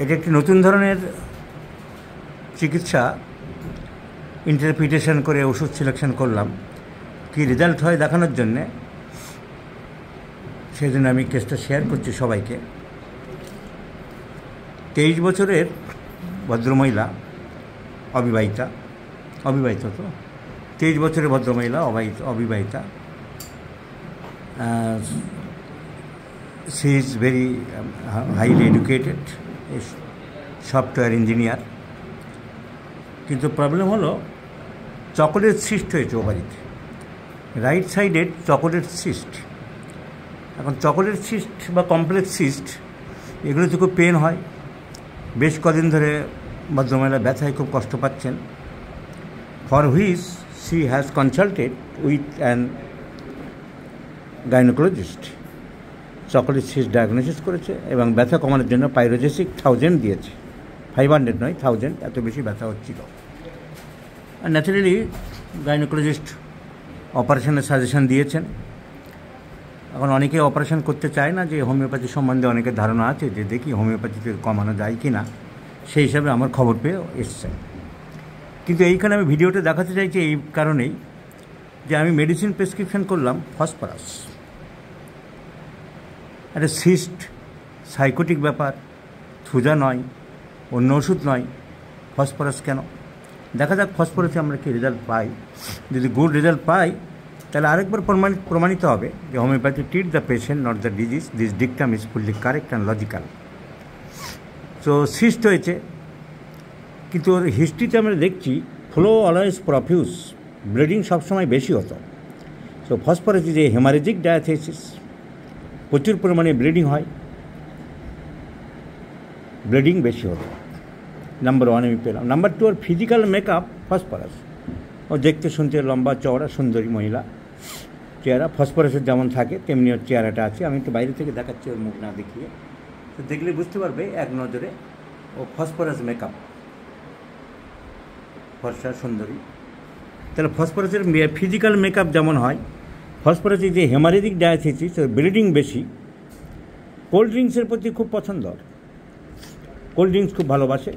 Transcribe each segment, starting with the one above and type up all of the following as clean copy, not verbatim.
এটা একটি নতুন ধরনের চিকিৎসা ইন্টারপ্রিটেশন করে ওষুধ সিলেকশন করলাম, কি রেজাল্ট হয় দেখানোর জন্যে। সেই জন্য আমি কেসটা শেয়ার করছি সবাইকে। 23 বছরের ভদ্রমহিলা, অবিবাহিতা তো 23 বছরের ভদ্রমহিলা, অবিবাহিতা। She is very highly educated, software engineer. কিন্তু প্রবলেম হলো চকোলেট সিস্ট হয়েছে ওভারিতে, রাইট সাইডের চকোলেট সিস্ট। এখন চকোলেট সিস্ট বা কমপ্লেক্স সিস্ট এগুলোতে খুব পেন হয়। বেশ কদিন ধরে ভদ্রমহিলা ব্যথায় খুব কষ্ট পাচ্ছেন, for which she has consulted with an gynaecologist. Chocolate cyst diagnosis করেছে এবং ব্যথা কমানোর জন্য পাইরোজেসিক 1000 দিয়েছে, 500 নয়, 1000। এত বেশি ব্যথা হচ্ছিল। আর ন্যাচারালি গাইনোকোলজিস্ট অপারেশনের সাজেশন দিয়েছেন। এখন অনেকে অপারেশন করতে চায় না, যে হোমিওপ্যাথি সম্বন্ধে অনেকের ধারণা আছে, যে দেখি হোমিওপ্যাথিতে কমানো যায় কি না, সেই হিসাবে আমার খবর পেয়ে এসছে। কিন্তু এইখানে আমি ভিডিওটা দেখাতে চাইছি এই কারণেই যে আমি মেডিসিন প্রেসক্রিপশন করলাম ফসফরাস। একটা সিস্ট, সাইকোটিক ব্যাপার, থুজা নয়, অন্য ওষুধ নয়, ফসফরাস কেন? দেখা যাক ফসফরাসে আমরা কি রেজাল্ট পাই। যদি গুড রেজাল্ট পাই তাহলে আরেকবার প্রমাণিত হবে যে homeopathy treat the patient, not the disease. This dictum is fully correct and logical. So cyst হয়েছে, কিন্তু ওর হিস্ট্রিতে আমরা দেখছি ফ্লো অলওয়েজ প্রফিউজ, ব্লিডিং সবসময় বেশি হতো। So phosphorus is a haemorrhagic diathesis, প্রচুর পরিমাণে ব্লিডিং হয়, ব্লিডিং বেশি হতো। নাম্বার 1 আমি পেলাম। নাম্বার 2, ওর ফিজিক্যাল মেকআপ ফসফরাস। ও দেখতে শুনতে লম্বা চওড়া সুন্দরী মহিলা, চেহারা ফসফরাসের যেমন থাকে তেমনি ওর চেহারাটা আছে। আমি একটু বাইরে থেকে দেখাচ্ছি, ওর মুখ না দেখিয়ে, তো দেখলে বুঝতে পারবে এক নজরে ও ফসফরাস মেকআপ, ফর্সা সুন্দরী। তাহলে ফসফরাসের ফিজিক্যাল মেকআপ যেমন হয়, ফসফরাসের যে হেমারেজিক ডায়াথেসিস, ওর ব্লিডিং বেশি। কোল্ড ড্রিঙ্কসের প্রতি খুব পছন্দ, কোল্ড ড্রিঙ্কস খুব ভালোবাসে।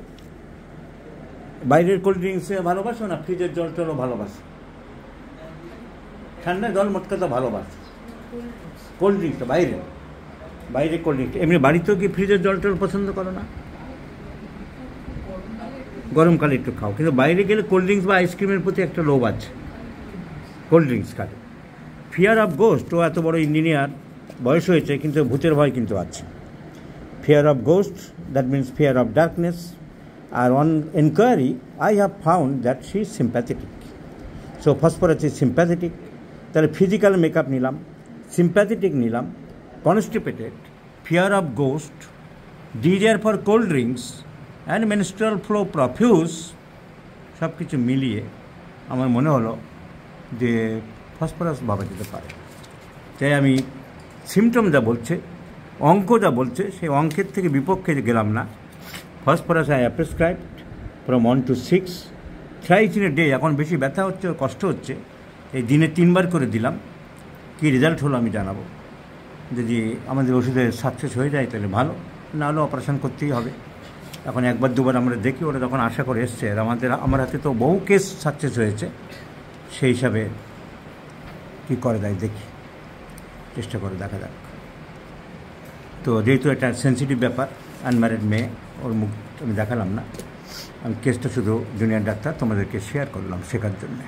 বাইরের কোল্ড ড্রিঙ্কসে ভালোবাসো না, ফ্রিজের জল টলও ভালোবাসে, ঠান্ডা জল মোটকা তো ভালোবাসে। কোল্ড ড্রিঙ্কসটা বাইরে কোল্ড ড্রিঙ্কস। এমনি বাড়িতেও কি ফ্রিজের জল টল পছন্দ করো না? গরমকালে একটু খাও, কিন্তু বাইরে গেলে কোল্ড ড্রিঙ্কস বা আইসক্রিমের প্রতি একটা লোভ আছে, কোল্ড ড্রিঙ্কস খাবে। ফিয়ার অফ গোস্ট, ও এত বড় ইঞ্জিনিয়ার, বয়স হয়েছে কিন্তু ভূতের ভয় কিন্তু আছে। Fear of ghost, that means fear of darkness. আর on enquiry I have found that she is sympathetic. So phosphorus is sympathetic. তাহলে ফিজিক্যাল মেকআপ নিলাম, সিম্প্যাথেটিক নিলাম, constipated, fear of ghost, desire for cold drinks and menstrual flow profuse, সব কিছু মিলিয়ে আমার মনে হলো যে ফসফরাস ভাবা যেতে পারে। তাই আমি সিমটম যা বলছে, অঙ্ক যা বলছে, সেই অঙ্কের থেকে বিপক্ষে গেলাম না। Phosphorus I prescribed from 1 to 6 thrice in a day. এখন বেশি ব্যথা হচ্ছে, কষ্ট হচ্ছে, এই দিনে 3 বার করে দিলাম। কী রেজাল্ট হলো আমি জানাবো। যদি আমাদের ওষুধে সাকসেস হয়ে যায় তাহলে ভালো, না হলে অপারেশন করতেই হবে। এখন 1-2 আমরা দেখি, ওরা যখন আশা করে এসছে, আর আমার হাতে তো বহু কেস সাকসেস হয়েছে, সেই হিসাবে কী করে দেয় দেখি, চেষ্টা করে দেখা যাক। তো যেহেতু একটা সেন্সিটিভ ব্যাপার, আনম্যারিড মেয়ে, ওর মুখ আমি দেখালাম না, আমি কেসটা শুধু জুনিয়র ডাক্তার তোমাদেরকে শেয়ার করলাম শেখার জন্যে।